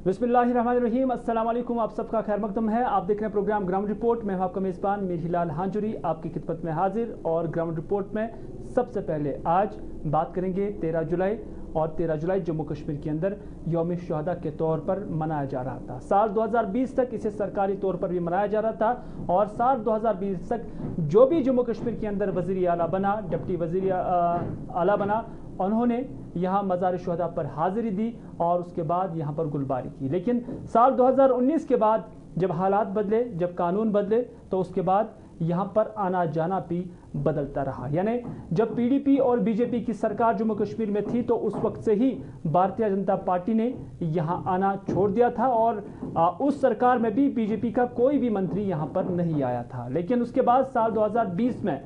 बिस्मिल्लाहिर्रहमानिर्रहीम। अस्सलाम वालेकुम। आप सबका खैर मकदम है। आप देख रहे हैं प्रोग्राम ग्राउंड रिपोर्ट। मैं हूं आपका मेज़बान मीरहिलाल हांजुरी, आपकी खिदमत में हाजिर। और ग्राउंड रिपोर्ट में सबसे पहले आज बात करेंगे 13 जुलाई। और 13 जुलाई जम्मू कश्मीर के अंदर यौम शुहदा के तौर पर मनाया जा रहा था। साल 2020 तक इसे सरकारी तौर पर भी मनाया जा रहा था। और साल 2020 तक जो भी जम्मू कश्मीर के अंदर वज़ीर आला बना, डिप्टी वज़ीर आला बना, उन्होंने यहाँ मज़ार शुहदा पर हाज़िरी दी और उसके बाद यहाँ पर गुलबारी की। लेकिन साल 2019 के बाद जब हालात बदले, जब कानून बदले, तो उसके बाद यहाँ पर आना जाना भी बदलता रहा। यानी जब पीडीपी और बीजेपी की सरकार जम्मू कश्मीर में थी तो उस वक्त से ही भारतीय जनता पार्टी ने यहाँ आना छोड़ दिया था और उस सरकार में भी बीजेपी का कोई भी मंत्री यहाँ पर नहीं आया था। लेकिन उसके बाद साल 2020 में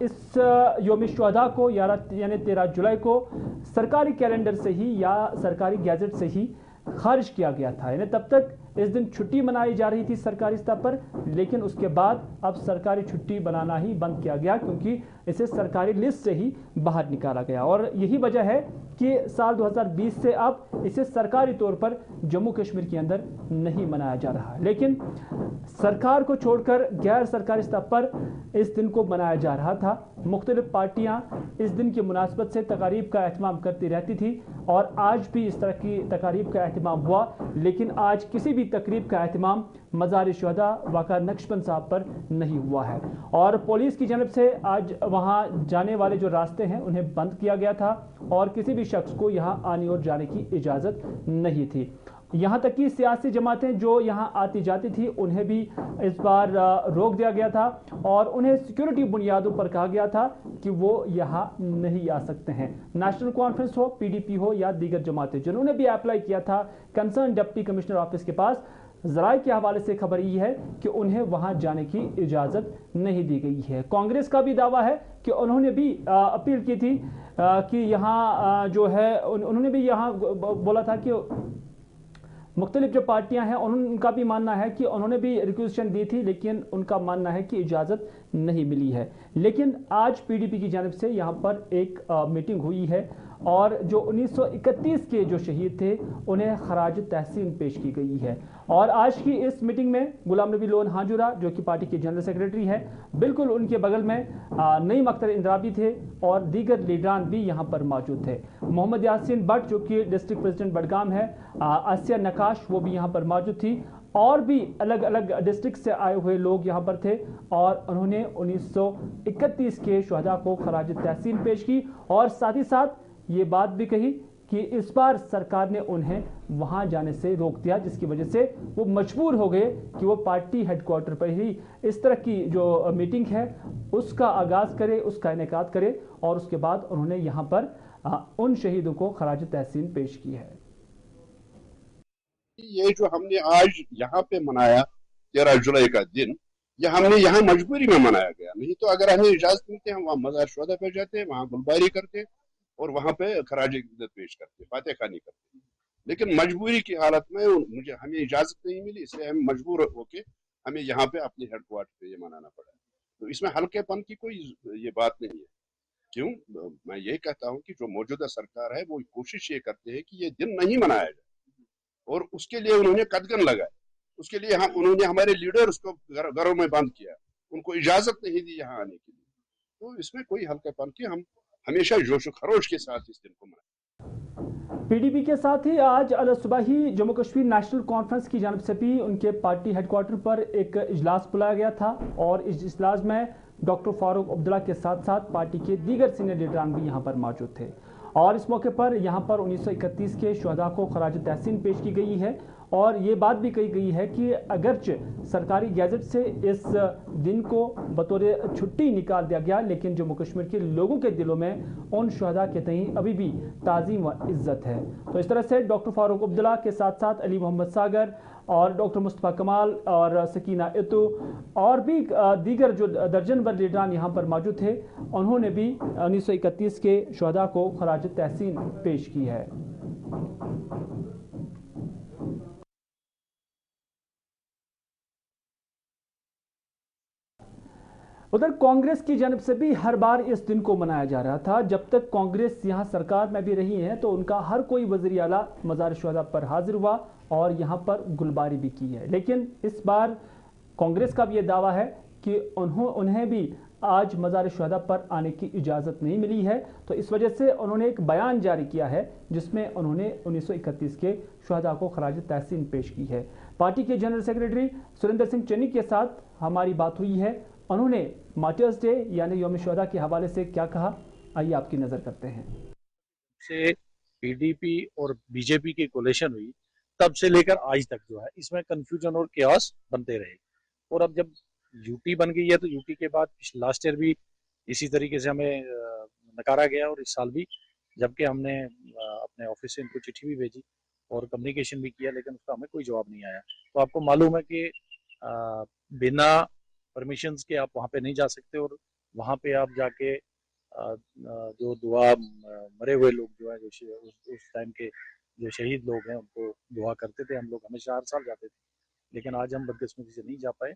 इस यौम शुहदा को यानी 13 जुलाई को सरकारी कैलेंडर से ही या सरकारी गैजेट से ही खारिज किया गया था। यानी तब तक इस दिन छुट्टी मनाई जा रही थी सरकारी स्तर पर, लेकिन उसके बाद अब सरकारी छुट्टी बनाना ही बंद किया गया क्योंकि इसे सरकारी लिस्ट से ही बाहर निकाला गया। और यही वजह है कि साल 2020 से अब इसे सरकारी तौर पर जम्मू कश्मीर के अंदर नहीं मनाया जा रहा। लेकिन सरकार को छोड़कर गैर सरकारी स्तर पर इस दिन को मनाया जा रहा था। मुख्तलिफ पार्टियां इस दिन की मुनासबत से तकारीब का एहतमाम करती रहती थी और आज भी इस तरह की तकारीब का एहतमाम हुआ। लेकिन आज किसी भी तकरीब का एहतमाम मज़ार शुहदा वाक़ा नक्शबंद साहब पर नहीं हुआ है। और पुलिस की जानब से आज वहाँ जाने वाले जो रास्ते हैं उन्हें बंद किया गया था और किसी भी शख्स को यहाँ आने और जाने की इजाज़त नहीं थी। यहाँ तक कि सियासी जमातें जो यहाँ आती जाती थी उन्हें भी इस बार रोक दिया गया था और उन्हें सिक्योरिटी बुनियादों पर कहा गया था कि वो यहाँ नहीं आ सकते हैं। नेशनल कॉन्फ्रेंस हो, पीडीपी हो या दीगर जमातें जिन्होंने भी अप्लाई किया था कंसर्न डिप्टी कमिश्नर ऑफिस के पास, ज़राए के हवाले से खबर ये है कि उन्हें वहां जाने की इजाज़त नहीं दी गई है। कांग्रेस का भी दावा है कि उन्होंने भी अपील की थी कि यहाँ जो है उन्होंने भी यहाँ बोला था कि मुख्तलिफ जो पार्टियां हैं उनका भी मानना है कि उन्होंने भी रिक्वेस्ट दी थी, लेकिन उनका मानना है कि इजाज़त नहीं मिली है। लेकिन आज पीडीपी की जानिब से यहाँ पर एक मीटिंग हुई है और जो 1931 के जो शहीद थे उन्हें खराज तहसीन पेश की गई है। और आज की इस मीटिंग में गुलाम नबी लोन हांजुरा जो कि पार्टी के जनरल सेक्रेटरी हैं, बिल्कुल उनके बगल में नईम अख्तर इंद्राबी थे और दीगर लीडरान भी यहाँ पर मौजूद थे। मोहम्मद यासीन भट्ट जो कि डिस्ट्रिक्ट प्रेसिडेंट बडगाम है, आसिया नकाश वो भी यहाँ पर मौजूद थी और भी अलग अलग डिस्ट्रिक्ट से आए हुए लोग यहाँ पर थे और उन्होंने 1931 के शुहदा को खराज तहसीन पेश की और साथ ही साथ ये बात भी कही कि इस बार सरकार ने उन्हें वहां जाने से रोक दिया, जिसकी वजह से वो मजबूर हो गए कि वो पार्टी हेडक्वार्टर पर ही इस तरह की जो मीटिंग है उसका आगाज करे, उसका इनेकाद करे और उसके बाद उन्होंने यहाँ पर उन शहीदों को खराज तहसीन पेश की है। ये जो हमने आज यहाँ पे मनाया 13 जुलाई का दिन, यह हमने यहाँ मजबूरी में मनाया गया। नहीं तो अगर हमें इजाजत मिलती हम वहाँ मज़ार शुहदा पे जाते, वहाँ गुलबारी करते और वहाँ पे खराज इक़्क़दत पेश करते, फातिहा खानी करते। लेकिन मजबूरी की हालत में हमें इजाजत नहीं मिली, इसलिए हम मजबूर होके हमें यहाँ पे अपने हेडक्वार्टर पे ये मनाना पड़ा। तो इसमें हल्केपन की कोई ये बात नहीं है। क्यों? मैं ये कहता हूँ कि जो मौजूदा सरकार है वो कोशिश ये करते हैं कि ये दिन नहीं मनाया जाए और उसके लिए उन्होंने कदगन लगाए। उसके लिए उन्होंने हमारे लीडर उसको घरों में बंद किया, उनको इजाजत नहीं दी यहाँ आने के लिए। तो इसमें कोई हल्केपन की हम हमेशा जोश खरोश के साथ इस दिन को मनाएं। पीडीपी के साथ ही आज सुबह ही जम्मू कश्मीर नेशनल कॉन्फ्रेंस की जानिब से भी उनके पार्टी हेडक्वार्टर पर एक इजलास बुलाया गया था और इस इजलास में डॉक्टर फारूक अब्दुल्ला के साथ साथ पार्टी के दीगर सीनियर लीडरान भी यहाँ पर मौजूद थे। और इस मौके पर यहाँ पर 1931 के शुहदा को खराज तहसीन पेश की गई है और ये बात भी कही गई है कि अगरचे सरकारी गैजेट से इस दिन को बतौर छुट्टी निकाल दिया गया, लेकिन जम्मू कश्मीर के लोगों के दिलों में उन शुहदा के तई अभी भी ताज़ीम व इज़्ज़त है। तो इस तरह से डॉक्टर फारूक अब्दुल्ला के साथ साथ अली मोहम्मद सागर और डॉक्टर मुस्तफ़ा कमाल और सकीना इतू और भी दीगर जो दर्जन भर लीडरान यहाँ पर मौजूद थे, उन्होंने भी 1931 के शुहदा को खराज तहसीन पेश की है। उधर कांग्रेस की जानब से भी हर बार इस दिन को मनाया जा रहा था। जब तक कांग्रेस यहाँ सरकार में भी रही है तो उनका हर कोई वज़ीर आला मज़ार शुहदा पर हाजिर हुआ और यहाँ पर गुलबारी भी की है। लेकिन इस बार कांग्रेस का भी ये दावा है कि उन्हें भी आज मज़ार शुहदा पर आने की इजाज़त नहीं मिली है। तो इस वजह से उन्होंने एक बयान जारी किया है जिसमें उन्होंने 1931 के शुहदा को खराज तहसीन पेश की है। पार्टी के जनरल सेक्रेटरी सुरेंद्र सिंह चन्नी के साथ हमारी बात हुई है। उन्होंने मार्टर्स डे यानी यौम शुहदा के हवाले से क्या कहा, आइए आपकी नज़र करते हैं। से पीडीपी और बीजेपी की कोलेशन हुई तब से लेकर आज तक जो है इसमें कंफ्यूजन और केओस बनते रहे, और अब जब यूटी बन गई है तो यूटी के बाद लास्ट ईयर भी इसी तरीके से हमें नकारा गया और इस साल भी, जबकि हमने अपने ऑफिस से इनको चिट्ठी भी भेजी और कम्युनिकेशन भी किया, लेकिन उसका हमें कोई जवाब नहीं आया। तो आपको मालूम है कि बिना परमिशंस के आप वहाँ पे नहीं जा सकते, और वहाँ पे आप जाके जो दुआ मरे हुए लोग जो है, जो उस टाइम के जो शहीद लोग हैं उनको दुआ करते थे, हम लोग हमेशा हर साल जाते थे, लेकिन आज हम बदकिस्मती से नहीं जा पाए।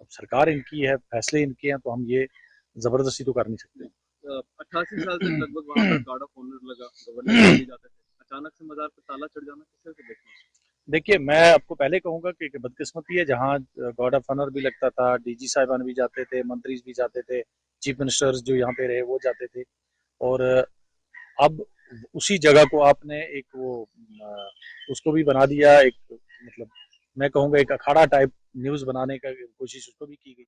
अब सरकार इनकी है, फैसले इनके हैं, तो हम ये जबरदस्ती तो कर नहीं सकते। 88 साल तक लगभग वहाँ पर गार्ड ऑफ ऑनर लगा, गवर्नर भी जाते थे, अचानक से मजार पर ताला चढ़ जाना किस तरह से देखते हैं? देखिए, मैं आपको पहले कहूंगा कि बदकिस्मती है, जहाँ गार्ड ऑफ ऑनर भी लगता था, डीजी साहिबान भी जाते थे, मंत्री भी जाते थे, चीफ मिनिस्टर्स जो यहाँ पे रहे वो जाते थे, और अब उसी जगह को आपने एक वो उसको भी बना दिया, एक मतलब मैं कहूँगा एक अखाड़ा टाइप न्यूज़ बनाने का कोशिश उसको भी की गई।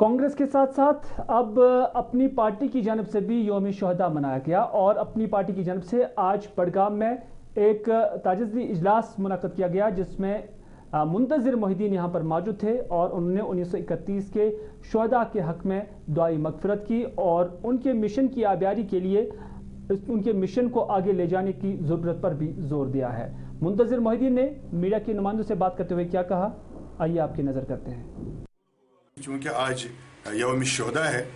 कांग्रेस के साथ साथ अब अपनी पार्टी की जानब से भी यौम शुहदा मनाया गया और अपनी पार्टी की जानब से आज बड़गाम में एक ताजिज़ी इजलास मुनक़द किया गया जिसमें मुंतज़िर मोहिद्दीन यहाँ पर मौजूद थे और उन्होंने 1931 के शुहदा के हक़ में दुआई मग़फ़िरत की और उनके मिशन की आबियारी के लिए उनके मिशन को आगे ले जाने की ज़रूरत पर भी जोर दिया है। मुंतज़िर मोहिद्दीन ने मीडिया के नुमाइंदों से बात करते हुए क्या कहा, आइए आपकी नज़र करते हैं। चूँकि आज यौम शुहदा है,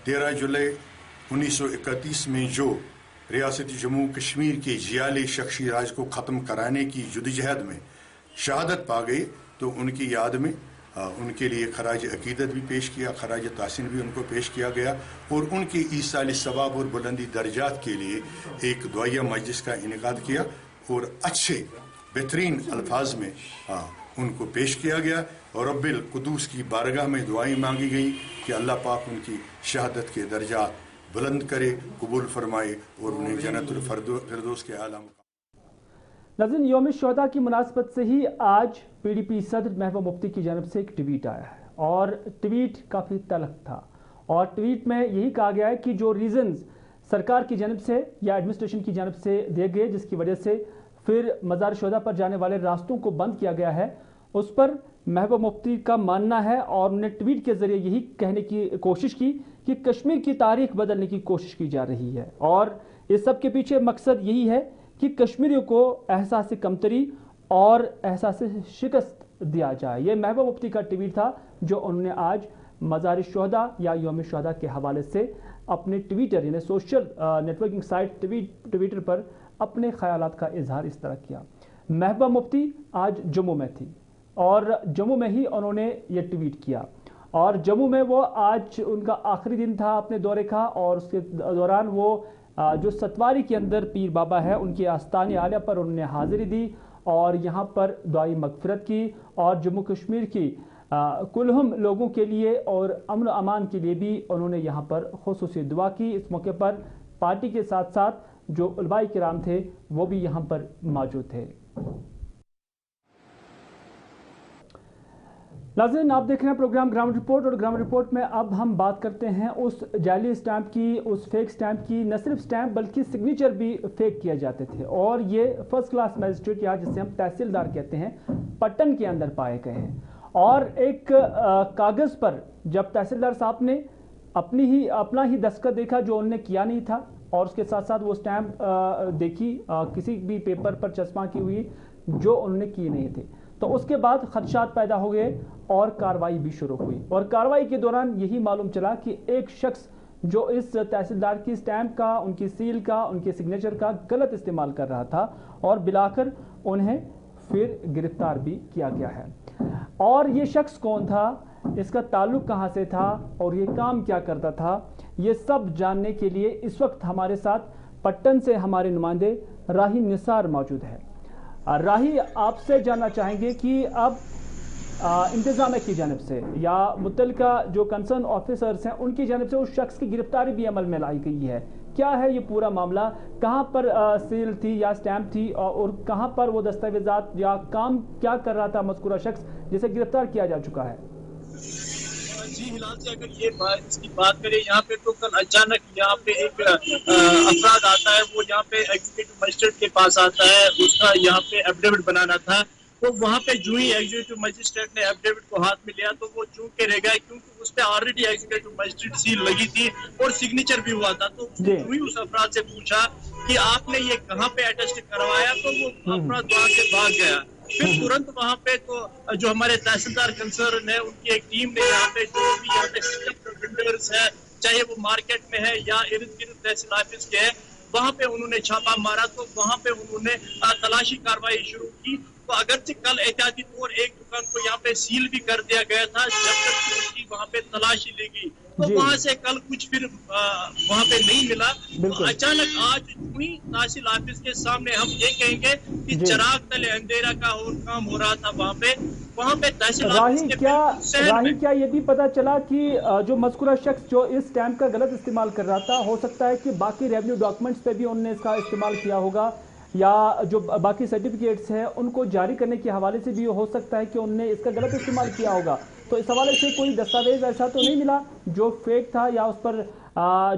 13 जुलाई 1931 में जो रियासत जम्मू कश्मीर के जियाली शख्सी राज को ख़त्म कराने की जदोजहद में शहादत पा गए, तो उनकी याद में उनके लिए खराज अकीदत भी पेश किया, खराज तहसीन भी उनको पेश किया गया और उनके ईसाल सवाब और बुलंदी दर्जात के लिए एक दुआया मजलिस का इनेकाद किया और अच्छे बेहतरीन अल्फाज में उनको पेश किया गया और रब्बिल कुदूस की बारगाह में दुआएं मांगी गई कि अल्लाह पाक उनकी शहादत के दर्जात बुलंद करे, कबूल फरमाए और उन्हें जन्नतुल फिरदौस के आला मुकाम। नाज़रीन, यौम शुहदा की मुनासबत से ही आज पीडीपी सदर महबूबा मुफ्ती की जानब से एक ट्वीट आया है और ट्वीट काफ़ी तल्ख था और ट्वीट में यही कहा गया है कि जो रीज़न्स सरकार की जानब से या एडमिनिस्ट्रेशन की जानब से दिए गए जिसकी वजह से फिर मज़ार शुहदा पर जाने वाले रास्तों को बंद किया गया है, उस पर महबूबा मुफ्ती का मानना है और उन्होंने ट्वीट के ज़रिए यही कहने की कोशिश की कि कश्मीर की तारीख बदलने की कोशिश की जा रही है और इस सब के पीछे मकसद यही है कि कश्मीरियों को एहसास कमतरी और एहसास शिकस्त दिया जाए। ये महबूबा मुफ्ती का ट्वीट था जो उन्होंने आज मज़ार शुहदा या यौम शुहदा के हवाले से अपने ट्विटर यानी सोशल नेटवर्किंग साइट ट्विटर पर अपने ख्यालात का इजहार इस तरह किया। महबूबा मुफ्ती आज जम्मू में थी और जम्मू में ही उन्होंने ये ट्वीट किया और जम्मू में वो आज उनका आखिरी दिन था अपने दौरे का और उसके दौरान वो जो सतवारी के अंदर पीर बाबा है उनके आस्ताने आलिया पर उन्होंने हाजिरी दी और यहाँ पर दुआई मग़फ़िरत की और जम्मू कश्मीर की कुलहम लोगों के लिए और अमन अमान के लिए भी उन्होंने यहाँ पर खुसूसी दुआ की। इस मौके पर पार्टी के साथ साथ जो उलमाए किराम थे वो भी यहाँ पर मौजूद थे। नाज़रीन, आप देख रहे हैं प्रोग्राम ग्राउंड रिपोर्ट और ग्राउंड रिपोर्ट में अब हम बात करते हैं उस जाली स्टैंप की, उस फेक स्टैंप की। न सिर्फ स्टैंप बल्कि सिग्नेचर भी फेक किए जाते थे और ये फर्स्ट क्लास मजिस्ट्रेट या जिसे हम तहसीलदार कहते हैं पट्टन के अंदर पाए गए हैं और एक कागज़ पर जब तहसीलदार साहब ने अपना ही दस्तखत देखा जो उन्होंने किया नहीं था और उसके साथ साथ वो स्टैंप देखी किसी भी पेपर पर चस्पा की हुई जो उन्होंने किए नहीं थे, तो उसके बाद खदशात पैदा हो गए और कार्रवाई भी शुरू हुई और कार्रवाई के दौरान यही मालूम चला कि एक शख्स जो इस तहसीलदार की स्टैंप का, उनकी सील का, उनके सिग्नेचर का गलत इस्तेमाल कर रहा था और बिलाकर उन्हें फिर गिरफ्तार भी किया गया है। اور یہ شخص کون تھا, اس کا تعلق کہاں سے تھا اور یہ کام کیا کرتا تھا, یہ سب جاننے کے لیے اس وقت ہمارے ساتھ پٹن سے ہمارے نمائندے راہی نثار موجود ہے. راہی, آپ سے جاننا چاہیں گے کہ اب انتظامیہ کی جانب سے یا متعلقہ جو کنسرن آفیسرز ہیں ان کی جانب سے اس شخص کی گرفتاری بھی عمل میں لائی گئی ہے. کیا ہے یہ پورا معاملہ, کہاں پر سیل تھی یا سٹیمپ تھی اور کہاں پر وہ دستاویزات یا کام کیا کر رہا تھا مذکورہ شخص جسے گرفتار کیا جا چکا ہے؟ جی ہلال سے اگر یہ اس کی بات کریں یہاں پہ تو کل اچانک یہاں پہ ایک افراد آتا ہے, وہ یہاں پہ ایگزیکٹو مجسٹریٹ کے پاس آتا ہے, اس کا یہاں پہ ایفیڈیوٹ بنانا تھا. تو وہاں پہ جو ہی ایگزیکٹو مجسٹریٹ نے ایفیڈیوٹ کو ہاتھ میں لیا تو وہ چون کے رہ گیا, کیونکہ اس پہ آلریڈی ایگزیکٹو مجسٹریٹ سیل لگی تھی اور سگنیچر بھی ہوا تھا. تو جو ہی اس افراد سے پوچھا کہ آپ نے یہ کہاں پہ اٹیسٹ کروایا, تو وہ افراد وہاں سے بھاگ گیا. پھر ترنت وہاں پہ تو جو ہمارے تحصیلدار کنسرن ہے ان کی ایک ٹیم نے یہاں پہ جو بھی یہاں پہ وینڈرز ہے, چاہے وہ مارکیٹ میں ہے یا ارد گرد تحصیل آفس کے ہے, وہاں پہ انہوں نے چھاپا مارا. تو وہاں پہ انہوں نے تلاشی کاروائی شروع کی. تو اگرچہ کل احتیاطی طور ایک دکان کو یہاں پہ سیل بھی کر دیا گیا تھا جب تک اس کی وہاں پہ تلاشی لی گئی, تو وہاں سے کل کچھ پھر وہاں پہ نہیں ملا. تو اچانک آج تحصیل آفس کے سامنے ہم یہ کہیں گے کہ چراغ تلے اندھیرا کا کام ہو رہا تھا وہاں پہ تحصیل آفس کے راہی, کیا یہ بھی پتا چلا کہ جو مذکورہ شخص جو اس سٹیمپ کا غلط استعمال کر رہا تھا, ہو سکتا ہے کہ باقی ریونیو ڈاکومنٹس پہ بھی انہوں نے اس کا استعمال کیا ہوگا, یا جو باقی سرٹیفکیٹس ہیں ان کو جاری کرنے کے حوالے سے بھی ہو سکتا ہے کہ انہوں نے اس کا غلط استعمال کیا ہوگا. تو اس حوالے سے کوئی دستاویز ایسا تو نہیں ملا جو فیک تھا یا اس پر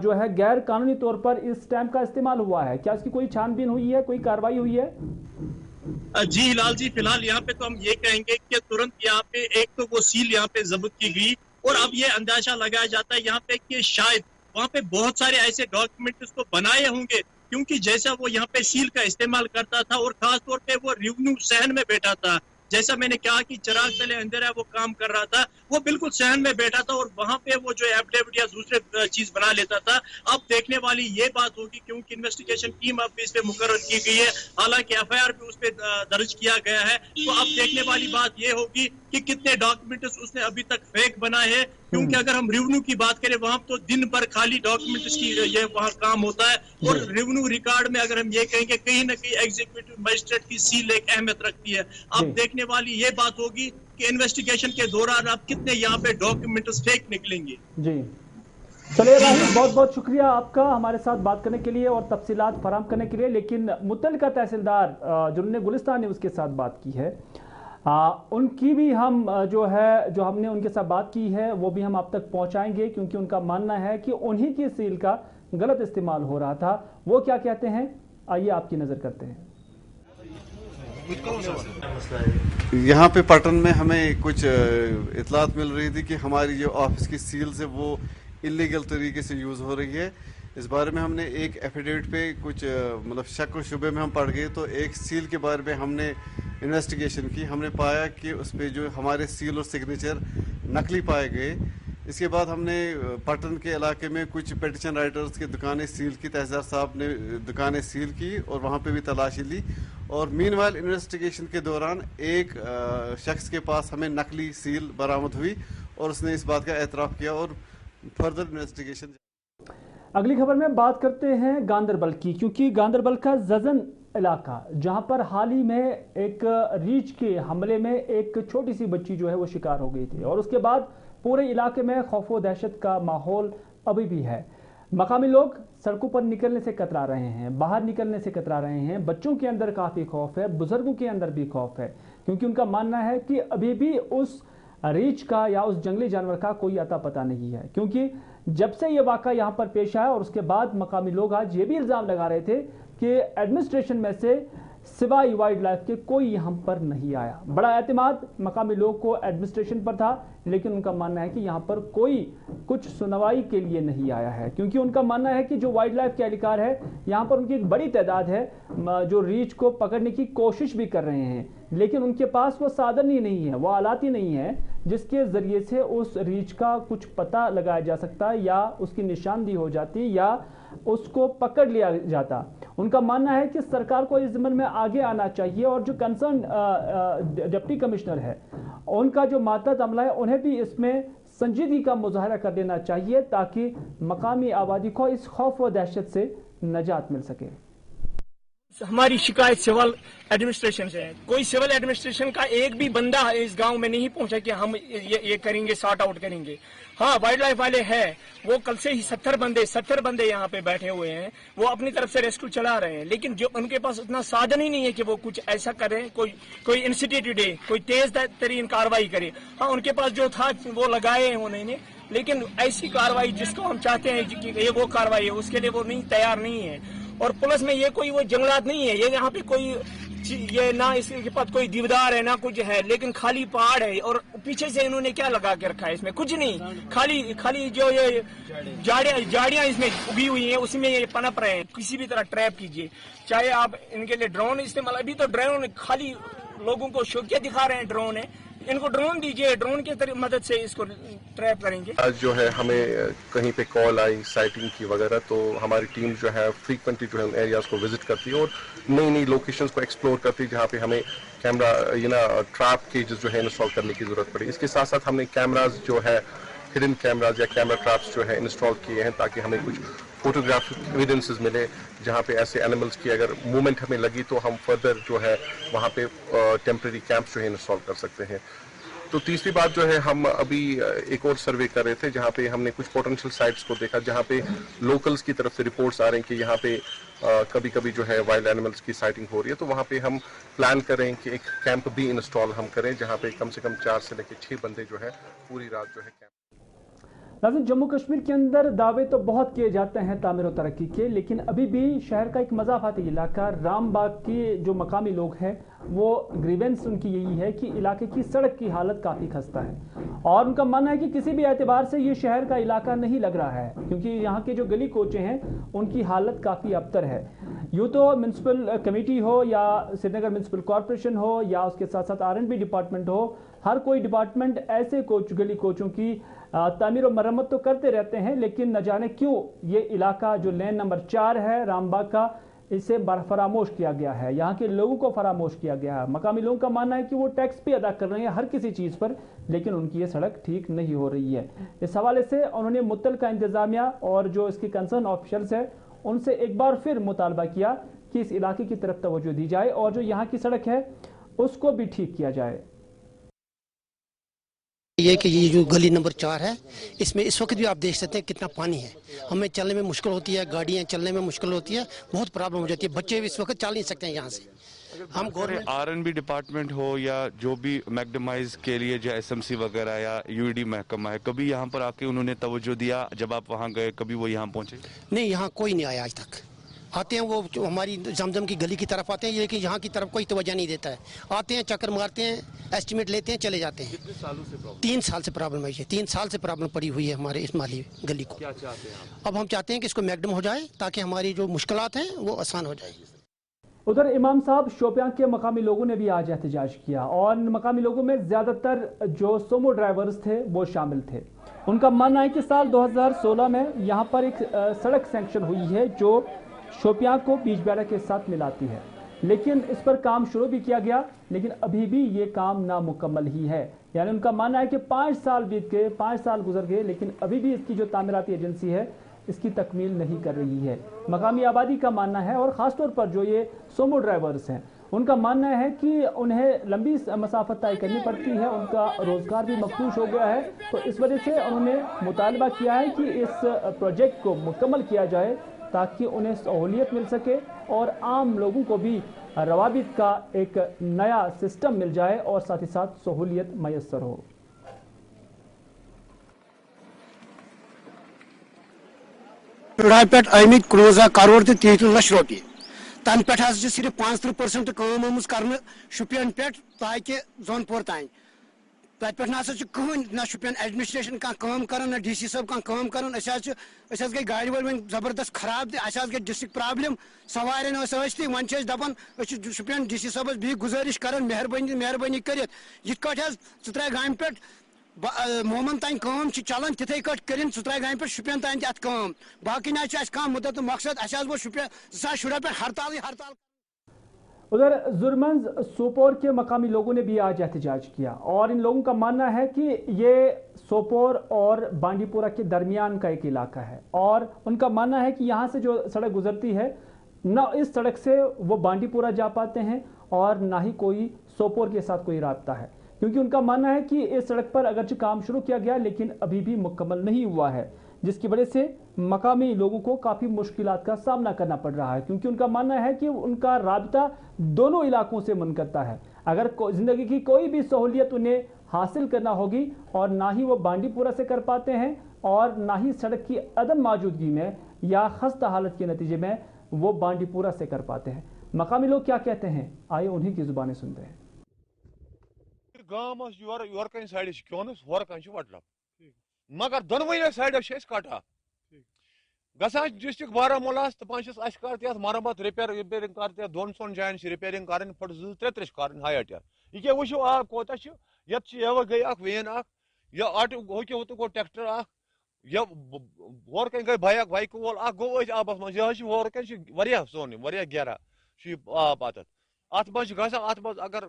جو ہے غیر قانونی طور پر اس سٹیمپ کا استعمال ہوا ہے؟ کیا اس کی کوئی چھان بین ہوئی ہے, کوئی کارروائی ہوئی ہے؟ جی ہلال جی, فی الحال یہاں پہ تو ہم یہ کہیں گے کہ ترنت یہاں پہ ایک تو وہ سیل یہاں پہ ضبط کی گئی, اور اب یہ اندازہ لگایا جاتا ہے یہاں پہ کہ شاید وہاں پہ بہت سارے ایسے ڈاکومنٹس کو بنائے ہوں گے, کیونکہ جیسا وہ یہاں پہ سیل کا استعمال کرتا تھا اور خاص طور پہ وہ ریونیو صحن میں بیٹھا تھا, جیسا میں نے کہا کہ چراغ تلے اندھیرا وہ کام کر رہا تھا, وہ بالکل صحن میں بیٹھا تھا اور وہاں پہ وہ جو ایفیڈیوٹ یا دوسرے چیز بنا لیتا تھا. اب دیکھنے والی یہ بات ہوگی کیونکہ انویسٹیگیشن ٹیم اب اس پہ مقرر کی گئی ہے, حالانکہ ایف آئی آر بھی اس پہ درج کیا گیا ہے. تو اب دیکھنے والی بات یہ ہوگی کہ کتنے ڈاکومنٹس اس نے ابھی تک فیک بنائے ہیں, کیونکہ اگر ہم ریونیو کی بات کریں وہاں تو دن بھر خالی ڈاکومنٹس کی یہ وہاں کام ہوتا ہے, اور ریونیو ریکارڈ میں اگر ہم یہ کہیں کہ کہیں نہ کہیں ایگزیکٹو مجسٹریٹ کی سیل ایک اہمیت رکھتی ہے. اب دیکھنے والی یہ بات ہوگی کہ انویسٹیگیشن کے دوران اب کتنے یہاں پہ ڈاکومنٹس فیک نکلیں گے. جی چلیے راہی, بہت بہت شکریہ آپ کا ہمارے ساتھ بات کرنے کے لیے اور تفصیلات فراہم کرنے کے لیے. لیکن متعلقہ تحصیلدار جنہوں نے گلستان نیوز کے ساتھ بات کی ہے, ان کی بھی ہم جو ہم نے ان کے ساتھ بات کی ہے وہ بھی ہم آپ تک پہنچائیں گے, کیونکہ ان کا ماننا ہے کہ انہی کی سیل کا غلط استعمال ہو رہا تھا. وہ کیا کہتے ہیں, آئیے آپ کی نظر کرتے ہیں. یہاں پہ پٹن میں ہمیں کچھ اطلاعات مل رہی تھی کہ ہماری جو آفس کی سیلز ہے وہ انلیگل طریقے سے یوز ہو رہی ہے. اس بارے میں ہم نے ایک ایفیڈیوٹ پہ کچھ مطلب شک و شبے میں ہم پڑ گئے, تو ایک سیل کے بارے میں ہم نے انویسٹیگیشن کی. ہم نے پایا کہ اس پہ جو ہمارے سیل اور سگنیچر نقلی پائے گئے. اس کے بعد ہم نے پٹن کے علاقے میں کچھ پیٹیشن رائٹرز کی دکانیں سیل کی, تحصیلدار صاحب نے دکانیں سیل کی اور وہاں پہ بھی تلاشی لی. اور مین وائل انویسٹیگیشن کے دوران ایک شخص کے پاس ہمیں نقلی سیل برآمد ہوئی اور اس نے اس بات کا اعتراف کیا اور فردر انویسٹیگیشن. اگلی خبر میں بات کرتے ہیں گاندربل کی, کیونکہ گاندربل کا ززن علاقہ جہاں پر حال ہی میں ایک ریچھ کے حملے میں ایک چھوٹی سی بچی جو ہے وہ شکار ہو گئی تھی, اور اس کے بعد پورے علاقے میں خوف و دہشت کا ماحول ابھی بھی ہے. مقامی لوگ سڑکوں پر نکلنے سے کترا رہے ہیں, باہر نکلنے سے کترا رہے ہیں. بچوں کے اندر کافی خوف ہے, بزرگوں کے اندر بھی خوف ہے, کیونکہ ان کا ماننا ہے کہ ابھی بھی اس ریچھ کا یا اس جنگلی جانور کا کوئی اتا پتہ نہیں ہے. کیونکہ جب سے یہ واقعہ یہاں پر پیش آیا اور اس کے بعد مقامی لوگ آج یہ بھی الزام لگا رہے تھے کہ ایڈمنسٹریشن میں سے سوائے وائلڈ لائف کے کوئی یہاں پر نہیں آیا. بڑا اعتماد مقامی لوگ کو ایڈمنسٹریشن پر تھا, لیکن ان کا ماننا ہے کہ یہاں پر کوئی کچھ سنوائی کے لیے نہیں آیا ہے, کیونکہ ان کا ماننا ہے کہ جو وائلڈ لائف کے اہلکار ہے یہاں پر ان کی ایک بڑی تعداد ہے جو ریچھ کو پکڑنے کی کوشش بھی کر رہے ہیں, لیکن ان کے پاس وہ سادھن ہی نہیں ہے, وہ آلات ہی نہیں ہے جس کے ذریعے سے اس ریچھ کا کچھ پتہ لگایا جا سکتا یا اس کی نشاندہی ہو جاتی یا اس کو پکڑ لیا جاتا. ان کا ماننا ہے کہ سرکار کو اس ضمن میں آگے آنا چاہیے, اور جو کنسرن ڈپٹی کمشنر ہے उनका जो मातहत अमला है उन्हें भी इसमें संजीदगी का मुजाहरा कर देना चाहिए ताकि मकामी आबादी को इस खौफ व दहशत से निजात मिल सके। हमारी शिकायत सिविल एडमिनिस्ट्रेशन से है। कोई सिविल एडमिनिस्ट्रेशन का एक भी बंदा इस गांव में नहीं पहुंचा कि हम ये करेंगे, सॉर्ट आउट करेंगे। हाँ, वाइल्ड लाइफ वाले हैं, वो कल से ही 70 बंदे यहाँ पे बैठे हुए हैं, वो अपनी तरफ से रेस्क्यू चला रहे हैं, लेकिन जो उनके पास उतना साधन ही नहीं है कि वो कुछ ऐसा करें, कोई इंस्टीट्यूट दे, कोई तेज तरीन कार्रवाई करे। हाँ, उनके पास जो था वो लगाए हैं उन्होंने, लेकिन ऐसी कार्रवाई जिसको हम चाहते हैं कि ये वो कार्रवाई है, उसके लिए वो तैयार नहीं है। और प्लस में ये कोई वो जंगलात नहीं है, ये यहाँ पे कोई ये ना इसके पास कोई दीवदार है ना कुछ है, लेकिन खाली पहाड़ है। और पीछे से इन्होंने क्या लगा के रखा है इसमें? कुछ नहीं, खाली जो ये झाड़ियां इसमें उगी हुई हैं उसी में ये पनप रहे हैं। किसी भी तरह ट्रैप कीजिए, चाहे आप इनके लिए ड्रोन इस्तेमाल, अभी तो ड्रोन खाली लोगों को शौकिया दिखा रहे हैं, ड्रोन है, इनको ड्रोन दीजिए, ड्रोन की मदद से इसको ट्रैप करेंगे। आज जो है हमें कहीं पे कॉल आई साइटिंग की वगैरह, तो हमारी टीम जो है फ्रीक्वेंटली जो है उन एरियाज को विजिट करती है और नई नई लोकेशंस को एक्सप्लोर करती है जहाँ पे हमें कैमरा ट्रैप केजेस जो है इंस्टॉल करने की जरूरत पड़ी। इसके साथ साथ हमने कैमराज जो है हिडन कैमराज या कैमरा ट्रैप्स जो है इंस्टॉल किए हैं ताकि हमें कुछ फोटोग्राफिक एविडेंसेस मिले जहाँ पे ऐसे एनिमल्स की अगर मूवमेंट हमें लगी तो हम फर्दर जो है वहाँ पे टेम्परेरी कैंप्स जो है इंस्टॉल कर सकते हैं। तो तीसरी बात जो है, हम अभी एक और सर्वे कर रहे थे जहाँ पे हमने कुछ पोटेंशियल साइट्स को देखा जहाँ पे लोकल्स की तरफ से रिपोर्ट्स आ रहे हैं कि यहाँ पे कभी कभी जो है वाइल्ड एनिमल्स की साइटिंग हो रही है। तो वहाँ पे हम प्लान करें कि एक कैंप भी इंस्टॉल हम करें जहाँ पे कम से कम 4 से लेकर 6 बंदे जो है पूरी रात जो है कैंप। नाज़रीन, जम्मू कश्मीर के अंदर दावे तो बहुत किए जाते हैं तामीर और तरक्की के, लेकिन अभी भी शहर का एक मज़ाफ़ाती इलाका रामबाग के जो मकामी लोग हैं वो ग्रीवेंस उनकी यही है कि इलाके की सड़क की हालत काफ़ी खस्ता है और उनका मानना है कि किसी भी एतबार से ये शहर का इलाका नहीं लग रहा है क्योंकि यहाँ के जो गली कोचे हैं उनकी हालत काफ़ी अबतर है। यूँ तो म्यूनसिपल कमेटी हो या श्रीनगर म्यूनसिपल कॉरपोरेशन हो या उसके साथ साथ R&B डिपार्टमेंट हो, हर कोई डिपार्टमेंट ऐसे गली कोचों की तामीर और मरम्मत तो करते रहते हैं, लेकिन न जाने क्यों ये इलाका जो लेन नंबर 4 है रामबाग का, इसे फरामोश किया गया है, यहाँ के लोगों को फरामोश किया गया है। मकामी लोगों का मानना है कि वो टैक्स भी अदा कर रहे हैं हर किसी चीज़ पर, लेकिन उनकी ये सड़क ठीक नहीं हो रही है। इस हवाले से उन्होंने मुत्तलका इंतज़ामिया और जो इसकी कंसर्न ऑफिशल्स है उनसे एक बार फिर मुतालबा किया कि इस इलाके की तरफ तवज्जो दी जाए और जो यहाँ की सड़क है उसको भी ठीक किया जाए। ये कि ये जो गली नंबर 4 है इसमें इस वक्त भी आप देख सकते हैं कितना पानी है, हमें चलने में मुश्किल होती है, गाड़ियाँ चलने में मुश्किल होती है, बहुत प्रॉब्लम हो जाती है, बच्चे इस वक्त चल नहीं सकते हैं यहाँ से। हम गवर्नमेंट R&B डिपार्टमेंट हो या जो भी मैग्डमाइज के लिए जो SMC वगैरह या UED महकमा है, कभी यहाँ पर आके उन्होंने तवज्जो दिया? जब आप वहाँ गए कभी वो यहाँ पहुँचे? नहीं, यहाँ कोई नहीं आया आज तक। आते हैं वो जो हमारी जमजम की गली की तरफ आते हैं, लेकिन यहाँ की तरफ कोई तवज्जो नहीं देता है। आते हैं, चक्कर मारते हैं, एस्टिमेट लेते हैं, चले जाते हैं। कितने सालों से प्रॉब्लम? 3 साल से प्रॉब्लम है, 3 साल से प्रॉब्लम पड़ी हुई है हमारे इस माली गली को। क्या चाहते हैं आप? अब हम चाहते हैं कि इसको मैकडम हो जाए ताकि हमारी जो मुश्किलात हैं वो आसान हो जाए। उधर इमाम साहब शोपियां के मकामी लोगों ने भी आज एहतजाज किया और मकामी लोगों में ज़्यादातर जो सोमो ड्राइवर्स थे वो शामिल थे। उनका मानना है कि साल 2016 में यहाँ पर एक सड़क सैंक्शन हुई है जो शोपियां को बीजबेड़ा के साथ मिलाती है, लेकिन इस पर काम शुरू भी किया गया, लेकिन अभी भी ये काम नामुकम्मल ही है। यानी उनका मानना है कि 5 साल बीत गए, 5 साल गुजर गए, लेकिन अभी भी इसकी जो तामीराती एजेंसी है इसकी तकमील नहीं कर रही है। मकामी आबादी का मानना है और ख़ासतौर पर जो ये सोमो ड्राइवर्स हैं उनका मानना है कि उन्हें लंबी मसाफत तय करनी पड़ती है, उनका रोज़गार भी मखदूश हो गया है। तो इस वजह से उन्होंने मुतालबा किया है कि इस प्रोजेक्ट को मुकम्मल किया जाए ताकि उन्हें सहूलियत मिल सके और आम लोगों को भी रवाबित का एक नया सिस्टम मिल जाए और साथ ही साथ सहूलियत मैसर हो। पे आमित 19 करोड़ तो 30 लक्ष रुपये तन पे सिर्फ 35% काम कर शुपियन पे ताकि जोनपुर तान तत पे ना शुपियन एडमिनिस्ट्रेशन काम कर ना DC साहब काम कर गई गाड़ी वाल वो जबरदस्त खराब गई डिस्ट्रिक्ट प्रॉब्लम सवार वन दपान शुपियन DC साहब भी गुजारिश कर मेहरबानी कर त्रा गाम पे मोमन तान काम चलान तिथे कर त्रा गाम पे शुपियन तान अत काम बाकी ना मुद्दत मकसद वो शुपियन 2000 शुरा पे हड़ताल। उधर जुर्मंज सोपोर के मकामी लोगों ने भी आज एहतजाज किया और इन लोगों का मानना है कि ये सोपोर और बांडीपुरा के दरमियान का एक इलाका है और उनका मानना है कि यहाँ से जो सड़क गुजरती है न इस सड़क से वो बांडीपुरा जा पाते हैं और ना ही कोई सोपोर के साथ कोई राब्ता है, क्योंकि उनका मानना है कि इस सड़क पर अगरचे काम शुरू किया गया लेकिन अभी भी मुकम्मल नहीं हुआ है, जिसकी वजह से मकामी लोगों को काफ़ी मुश्किलात का सामना करना पड़ रहा है, क्योंकि उनका मानना है कि उनका राब्ता दोनों इलाकों से मुनक़ता है। अगर ज़िंदगी की कोई भी सहूलियत उन्हें हासिल करना होगी और ना ही वो बांडीपुरा से कर पाते हैं और ना ही सड़क की अदम मौजूदगी में या खस्ता हालत के नतीजे में वो बांडीपुरा से कर पाते हैं। मकामी लोग क्या कहते हैं, आइए उन्हीं की ज़ुबानें सुनते हैं। मगर दोनों साइड कटा गसान डिस्ट्रिक्ट बारामूला तो कर मरम्मत रिपेयरिंग कर दोन सोन जायन रिपेयरिंग कर फुट 2-3 त्रेश कर हाइट यह वो आग कोत ये गई वेन आटो गो ट्रैक्टर वर कन गई बाइक वोल गो आबस मज वर कन सोन गहरा आब अत मज अगर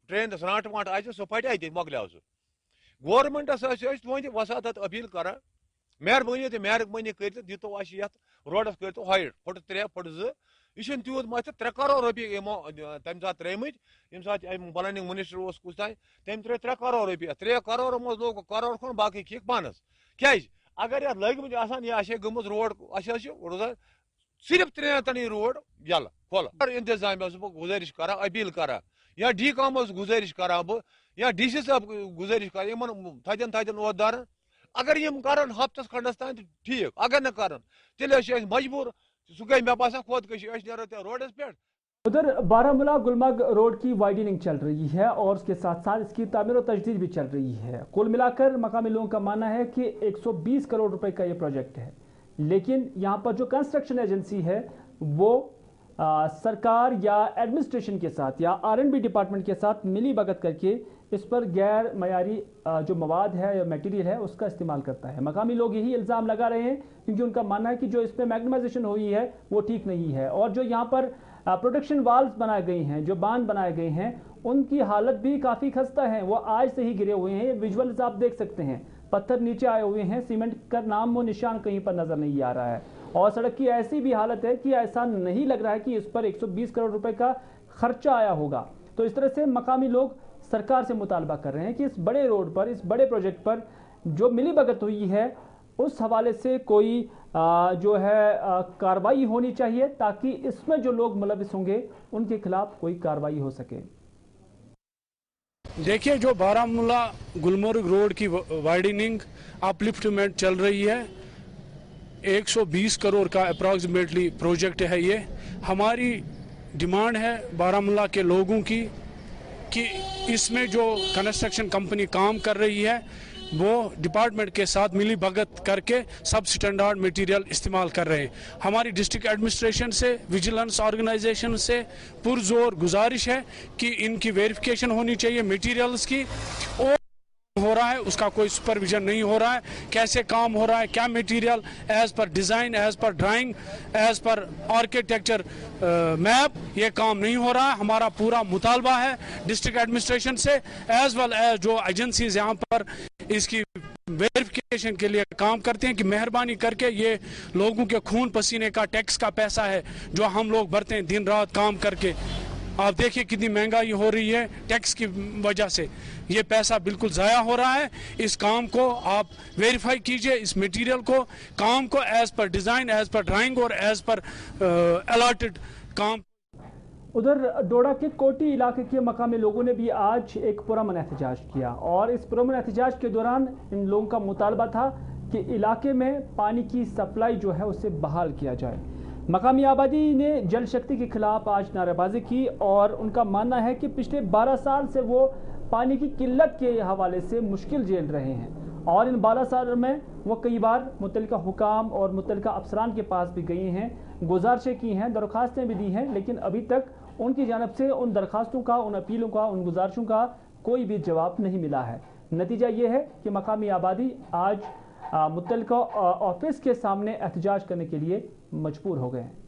ट्रेन राट वाट आ सह फट अत मकल गवर्नमेंटस वसात अपील कर मेहरबानी तो मेहरबानी कर दितो रोडस कर हाइट फुट 3 फुट 2 यह तूत मत 3 करोड़ रुपये यमो तम सात त्रेमत यम सात प्लानिंग मिनिस्टर कुछ तान तम त्रे 3 करोड़ रुपये 3 करोड़ मज लोग करोड़ खुन बाकी खिक पानस क्या अगर ये लगम यह गम रोड रोजान सिर्फ 3 तन रोड यल खोल इंतजाम गुजारिश करा अपील करा या डी काम गुजारिश करा बह या डी सी साहब गुजारिश कर थजन ओहदार अगर यम कर हफ्तस खंडस तान ठीक अगर न कर तेल मजबूर सह गई मे बसा खुदकशी रोडस पे। उधर बारामूला गुलमर्ग रोड की वाइडनिंग चल रही है और उसके साथ साथ इसकी तामीर और तजदीद भी चल रही है। कुल मिलाकर मकामी लोगों का मानना है कि 120 करोड़ रुपए का ये प्रोजेक्ट है, लेकिन यहाँ पर जो कंस्ट्रक्शन एजेंसी है वो सरकार या एडमिनिस्ट्रेशन के साथ या R&B डिपार्टमेंट के साथ मिली भगत करके इस पर गैर मयारी जो मवाद है या मटेरियल है उसका इस्तेमाल करता है। मकामी लोग यही इल्ज़ाम लगा रहे हैं क्योंकि उनका मानना है कि जो इस पर मैग्नेमाइजेशन हुई है वो ठीक नहीं है और जो यहाँ पर प्रोटेक्शन वाल्स बनाए गए हैं, जो बांध बनाए गए हैं, उनकी हालत भी काफ़ी खस्ता है, वो आज से ही गिरे हुए हैं। विजुअल्स आप देख सकते हैं, पत्थर नीचे आए हुए हैं, सीमेंट का नाम व निशान कहीं पर नज़र नहीं आ रहा है और सड़क की ऐसी भी हालत है कि ऐसा नहीं लग रहा है कि इस पर 120 करोड़ रुपए का खर्चा आया होगा। तो इस तरह से मकामी लोग सरकार से मुतालबा कर रहे हैं कि इस बड़े रोड पर, इस बड़े प्रोजेक्ट पर जो मिली भगत हुई है उस हवाले से कोई जो है कार्रवाई होनी चाहिए ताकि इसमें जो लोग मुलविस होंगे उनके खिलाफ कोई कार्रवाई हो सके। देखिए, जो बारामूला गुलमर्ग रोड की वाइडनिंग अपलिफ्टमेंट चल रही है, 120 करोड़ का अप्रॉक्सीमेटली प्रोजेक्ट है ये। हमारी डिमांड है बारामूला के लोगों की कि इसमें जो कंस्ट्रक्शन कंपनी काम कर रही है वो डिपार्टमेंट के साथ मिली भगत करके सब स्टैंडर्ड मटेरियल इस्तेमाल कर रहे हैं। हमारी डिस्ट्रिक्ट एडमिनिस्ट्रेशन से, विजिलेंस ऑर्गेनाइजेशन से पुरजोर गुजारिश है कि इनकी वेरिफिकेशन होनी चाहिए मटेरियल्स की, और हो रहा है उसका कोई सुपरविजन नहीं हो रहा है, कैसे काम हो रहा है, क्या material as per design, as per drawing, as per architecture map, ये काम नहीं हो रहा है। हमारा पूरा मुतालबा है डिस्ट्रिक्ट एडमिनिस्ट्रेशन से एज वेल एज जो एजेंसीज यहाँ पर इसकी वेरिफिकेशन के लिए काम करते हैं कि मेहरबानी करके ये लोगों के खून पसीने का टैक्स का पैसा है जो हम लोग भरते हैं दिन रात काम करके। आप देखिए कितनी महंगाई हो रही है टैक्स की वजह से, ये पैसा बिल्कुल ज़ाया हो रहा है। इस काम को आप वेरीफाई कीजिए, इस मटेरियल को, काम को as per design, as per drawing और एज पर अलॉटेड काम। उधर डोडा के कोटी इलाके के मकामी लोगों ने भी आज एक पुरअमन एहतजाज किया और इस पुरअमन एहतजाज के दौरान इन लोगों का मुतालबा था कि इलाके में पानी की सप्लाई जो है उसे बहाल किया जाए। मकामी आबादी ने जल शक्ति के खिलाफ आज नारेबाजी की और उनका मानना है कि पिछले 12 साल से वो पानी की किल्लत के हवाले से मुश्किल झेल रहे हैं और इन 12 साल में वो कई बार मुतल्लिका हुकाम और मुतल्लिका अफसरान के पास भी गए हैं, गुजारिशें की हैं, दरख्वास्तें भी दी हैं, लेकिन अभी तक उनकी जानिब से उन दरख्वास्तों का, उन अपीलों का, उन गुजारिशों का कोई भी जवाब नहीं मिला है। नतीजा ये है कि मकामी आबादी आज मुतल्लिका ऑफिस के सामने एहतजाज करने के लिए मजबूर हो गए हैं।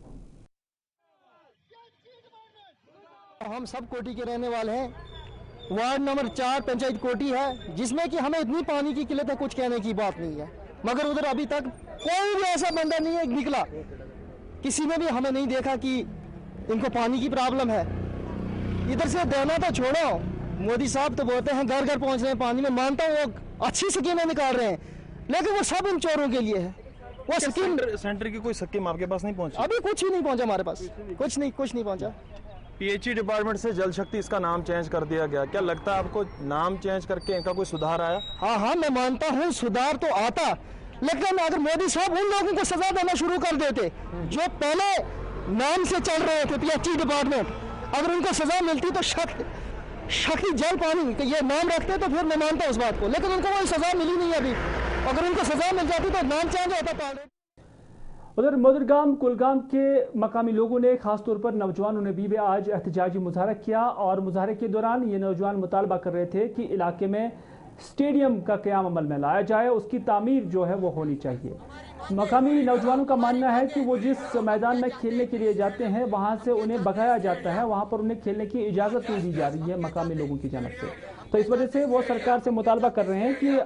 हम सब कोटी के रहने वाले हैं। वार्ड नंबर 4 पंचायत कोटी है, जिसमें कि हमें इतनी पानी की किल्लत है, कुछ कहने की बात नहीं है। मगर उधर अभी तक कोई भी ऐसा बंदा नहीं है निकला, किसी ने भी हमें नहीं देखा कि इनको पानी की प्रॉब्लम है। इधर से देना तो छोड़ो, मोदी साहब तो बोलते हैं घर घर पहुंच रहे हैं पानी में, मानता हूँ वो अच्छी स्कीमें निकाल रहे हैं, लेकिन वो सब इन चोरों के लिए है। वो स्कीम सेंटर की कोई स्कीम आपके पास नहीं पहुंची? अभी कुछ ही नहीं पहुंचा हमारे पास, कुछ नहीं पहुंचा। पीएचई डिपार्टमेंट से जल शक्ति इसका नाम चेंज कर दिया गया, क्या लगता है आपको नाम चेंज करके इनका कोई सुधार आया? हाँ, मैं मानता हूँ सुधार तो आता, लेकिन अगर मोदी साहब उन लोगों को सजा देना शुरू कर देते जो पहले नाम से चल रहे थे पीएचई डिपार्टमेंट, अगर उनको सजा मिलती तो शक्ति जल पानी ये नाम रखते तो फिर मैं मानता उस बात को, लेकिन उनको कोई सजा मिली नहीं अभी। अगर उनको सजा मिल जाती तो नाम चेंज होता था। उधर मदरगाम कुलगाम के मकामी लोगों ने खासतौर पर नौजवानों ने भी आज एहतजाजी मुजाहरा किया, और मुजाहरे के दौरान ये नौजवान मुतालबा कर रहे थे कि इलाके में स्टेडियम का क़याम अमल में लाया जाए, उसकी तामीर जो है वो होनी चाहिए। मकामी नौजवानों का मानना है कि वो जिस मैदान में खेलने के लिए जाते हैं वहाँ से उन्हें भगाया जाता है, वहाँ पर उन्हें खेलने की इजाज़त नहीं दी जा रही है मकामी लोगों की जानब से। तो इस वजह से वो सरकार से मुतालबा कर रहे हैं कि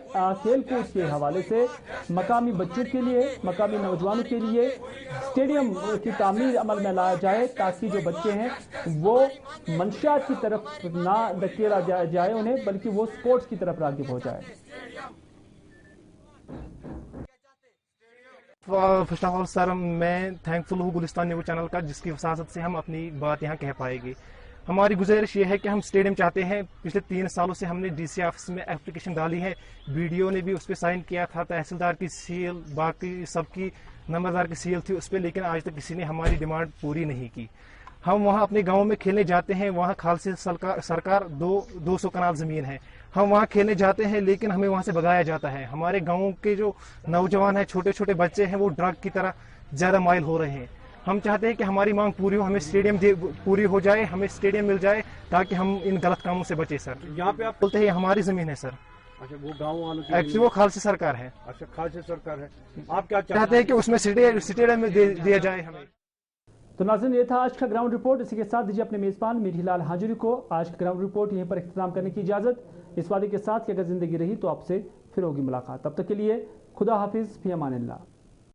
खेल कूद के हवाले से मकामी बच्चों के लिए, मकामी नौजवानों के लिए स्टेडियम की तामीर अमल में लाया जाए, ताकि जो बच्चे हैं वो मंशियात की तरफ ना धकेला जाए उन्हें, बल्कि वो स्पोर्ट्स की तरफ राग़िब हो जाए। फर्स्ट ऑफ ऑल सर, मैं थैंकफुल हूँ गुलिस्तान न्यूज़ चैनल का, जिसकी वसासत से हम अपनी बात यहाँ कह पाएंगे। हमारी गुजारिश ये है कि हम स्टेडियम चाहते हैं। पिछले 3 सालों से हमने डीसी ऑफिस में एप्लीकेशन डाली है, बीडीओ ने भी उस पर साइन किया था, तहसीलदार की सील, बाकी सबकी नंबरदार की सील थी उस पर, लेकिन आज तक किसी ने हमारी डिमांड पूरी नहीं की। हम वहाँ अपने गाँव में खेलने जाते हैं, वहाँ खाल से सरकार 200 कनाल ज़मीन है, हम वहाँ खेलने जाते हैं, लेकिन हमें वहाँ से भगाया जाता है। हमारे गाँव के जो नौजवान हैं, छोटे छोटे बच्चे हैं, वो ड्रग की तरह ज़्यादा माइल हो रहे हैं। हम चाहते हैं कि हमारी मांग पूरी हो, हमें स्टेडियम पूरी हो जाए, हमें स्टेडियम मिल जाए, ताकि हम इन गलत कामों से बचे। सर, यहाँ पे आप बोलते हैं हमारी ज़मीन है सर। अच्छा, वो गाँव वालों की एक्चुअली वो खालसी सरकार है। अच्छा, खालसी सरकार है। आप क्या चाहते हैं कि उसमें स्टेडियम में दिया जाए हमें। तो नाज़रीन, ये था आज का ग्राउंड रिपोर्ट। इसी के साथ दीजिए अपने मेज़बान मीरहिलाल हांजुरी को आज का ग्राउंड रिपोर्ट यहीं पर इख्तिताम करने की इजाज़त, इस वादे के साथ कि अगर ज़िंदगी रही तो आपसे फिर होगी मुलाकात। तब तक के लिए खुदा हाफिज़, फ़ी अमानिल्लाह।